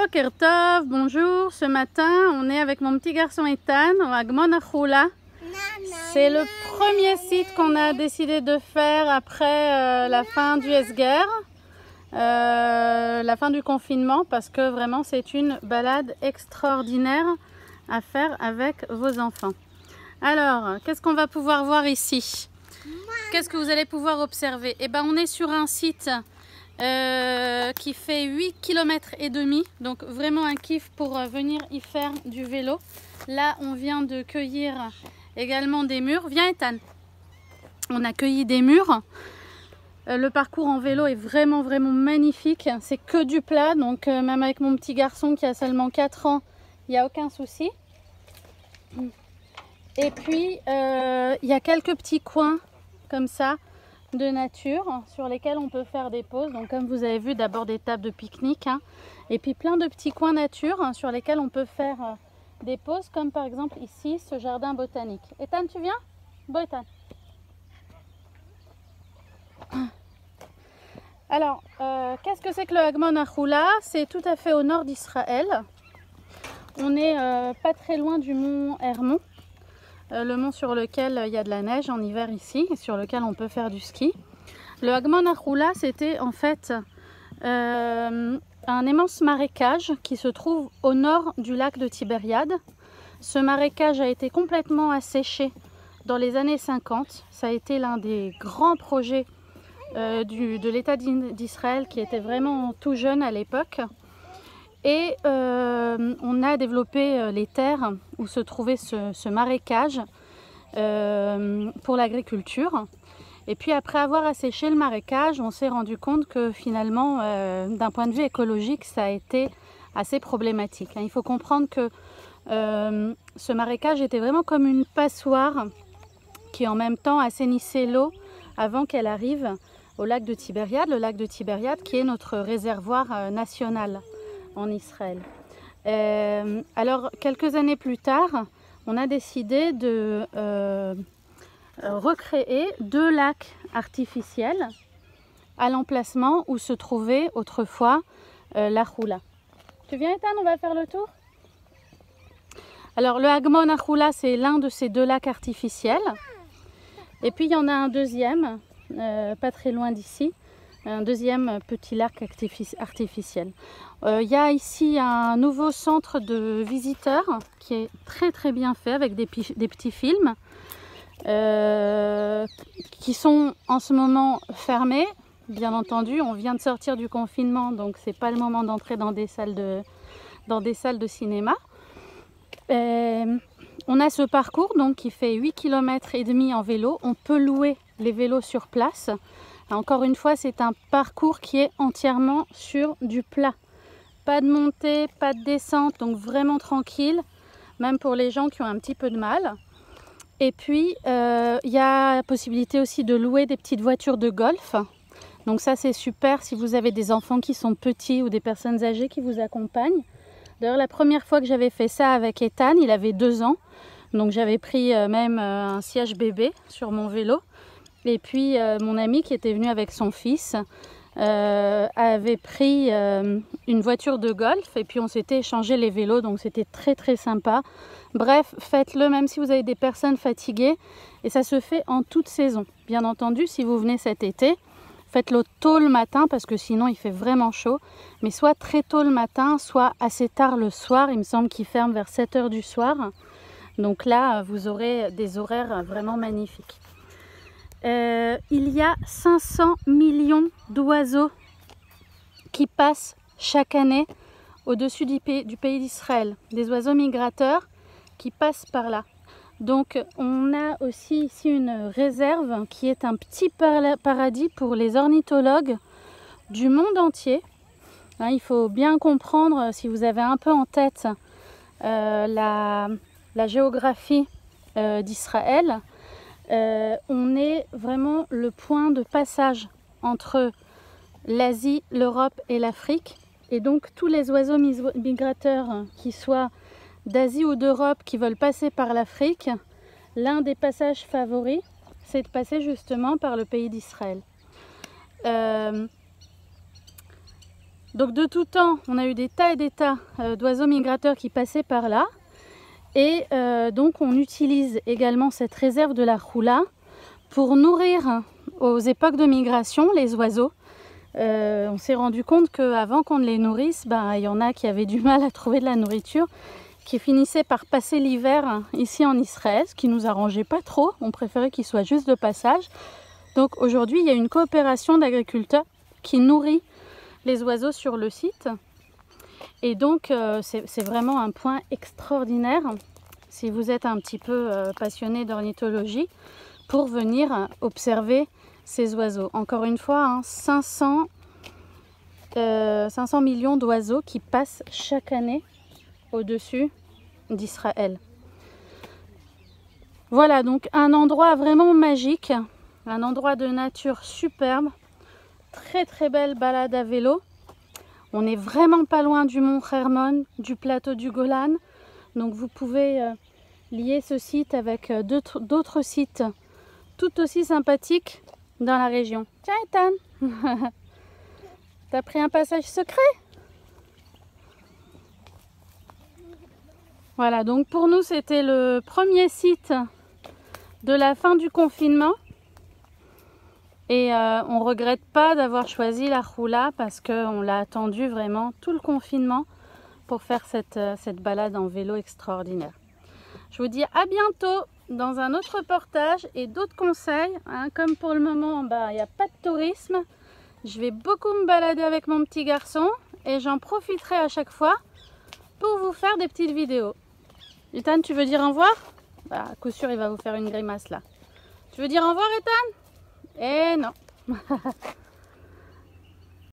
Boker Tov, bonjour. Ce matin, on est avec mon petit garçon Ethan au Hagmon Achoula. C'est le premier site qu'on a décidé de faire après la fin du Esguer, la fin du confinement, parce que vraiment c'est une balade extraordinaire à faire avec vos enfants. Alors, qu'est-ce qu'on va pouvoir voir ici? Qu'est-ce que vous allez pouvoir observer? Eh ben, on est sur un site qui fait 8 km et demi, donc vraiment un kiff pour venir y faire du vélo. Là, on vient de cueillir également des mûres. Viens Ethan, on a cueilli des mûres. Le parcours en vélo est vraiment magnifique. C'est que du plat, donc même avec mon petit garçon qui a seulement 4 ans, il n'y a aucun souci. Et puis, il y a quelques petits coins comme ça de nature sur lesquels on peut faire des pauses. Donc comme vous avez vu, d'abord des tables de pique-nique, et puis plein de petits coins nature sur lesquels on peut faire des pauses, comme par exemple ici, ce jardin botanique. Ethan, tu viens? Bon, Ethan. Alors, qu'est-ce que c'est que le Hagmon Achoula? C'est tout à fait au nord d'Israël. On est pas très loin du mont Hermon. Le mont sur lequel il y a de la neige en hiver ici, et sur lequel on peut faire du ski. Le Hagmon Achoula, c'était en fait un immense marécage qui se trouve au nord du lac de Tibériade. Ce marécage a été complètement asséché dans les années 50. Ça a été l'un des grands projets de l'État d'Israël, qui était vraiment tout jeune à l'époque. Et on a développé les terres où se trouvait ce marécage pour l'agriculture. Et puis après avoir asséché le marécage, on s'est rendu compte que finalement, d'un point de vue écologique, ça a été assez problématique. Il faut comprendre que ce marécage était vraiment comme une passoire qui en même temps assainissait l'eau avant qu'elle arrive au lac de Tibériade. Le lac de Tibériade qui est notre réservoir national en Israël. Alors quelques années plus tard, on a décidé de recréer 2 lacs artificiels à l'emplacement où se trouvait autrefois l'Achoula. Tu viens Ethan, on va faire le tour? Alors le Hagmon Achoula, c'est l'un de ces 2 lacs artificiels. Et puis il y en a un deuxième, pas très loin d'ici, un deuxième petit lac artificiel. Il y a ici un nouveau centre de visiteurs qui est très bien fait avec des petits films qui sont en ce moment fermés. Bien entendu, on vient de sortir du confinement, donc c'est pas le moment d'entrer dans des salles de cinéma. On a ce parcours donc qui fait 8 km et demi en vélo. On peut louer les vélos sur place. Encore une fois, c'est un parcours qui est entièrement sur du plat. Pas de montée, pas de descente, donc vraiment tranquille, même pour les gens qui ont un petit peu de mal. Et puis, il y a la possibilité aussi de louer des petites voitures de golf. Donc ça, c'est super si vous avez des enfants qui sont petits ou des personnes âgées qui vous accompagnent. D'ailleurs, la première fois que j'avais fait ça avec Ethan, il avait 2 ans. Donc j'avais pris même un siège bébé sur mon vélo. Et puis mon ami qui était venu avec son fils avait pris une voiture de golf et puis on s'était échangé les vélos, donc c'était très sympa. Bref, faites-le même si vous avez des personnes fatiguées, et ça se fait en toute saison. Bien entendu, si vous venez cet été, faites-le tôt le matin parce que sinon il fait vraiment chaud, mais soit très tôt le matin, soit assez tard le soir. Il me semble qu'il ferme vers 7 h du soir. Donc là, vous aurez des horaires vraiment magnifiques. Il y a 500 millions d'oiseaux qui passent chaque année au-dessus du pays d'Israël. Des oiseaux migrateurs qui passent par là. Donc on a aussi ici une réserve qui est un petit paradis pour les ornithologues du monde entier. Il faut bien comprendre, si vous avez un peu en tête la géographie d'Israël, on est vraiment le point de passage entre l'Asie, l'Europe et l'Afrique. Et donc tous les oiseaux migrateurs, qui soient d'Asie ou d'Europe, qui veulent passer par l'Afrique, l'un des passages favoris, c'est de passer justement par le pays d'Israël. Donc de tout temps, on a eu des tas et des tas d'oiseaux migrateurs qui passaient par là. Et donc on utilise également cette réserve de la Roula pour nourrir aux époques de migration les oiseaux. On s'est rendu compte qu'avant qu'on ne les nourrisse, il y en a qui avaient du mal à trouver de la nourriture, qui finissaient par passer l'hiver ici en Israël, ce qui nous arrangeait pas trop. On préférait qu'ils soient juste de passage. Donc aujourd'hui, il y a une coopération d'agriculteurs qui nourrit les oiseaux sur le site. Et donc, c'est vraiment un point extraordinaire si vous êtes un petit peu passionné d'ornithologie pour venir observer ces oiseaux. Encore une fois, 500 millions d'oiseaux qui passent chaque année au-dessus d'Israël. Voilà, donc un endroit vraiment magique, un endroit de nature superbe, très très belle balade à vélo. On n'est vraiment pas loin du mont Hermon, du plateau du Golan, donc vous pouvez lier ce site avec d'autres sites tout aussi sympathiques dans la région. Tiens Ethan, t'as pris un passage secret? Voilà, donc pour nous c'était le premier site de la fin du confinement. Et on ne regrette pas d'avoir choisi la Roula parce qu'on l'a attendu vraiment tout le confinement pour faire cette balade en vélo extraordinaire. Je vous dis à bientôt dans un autre reportage et d'autres conseils. Comme pour le moment, il n'y a pas de tourisme. Je vais beaucoup me balader avec mon petit garçon et j'en profiterai à chaque fois pour vous faire des petites vidéos. Ethan, tu veux dire au revoir? À coup sûr, il va vous faire une grimace là. Tu veux dire au revoir, Ethan? Eh non.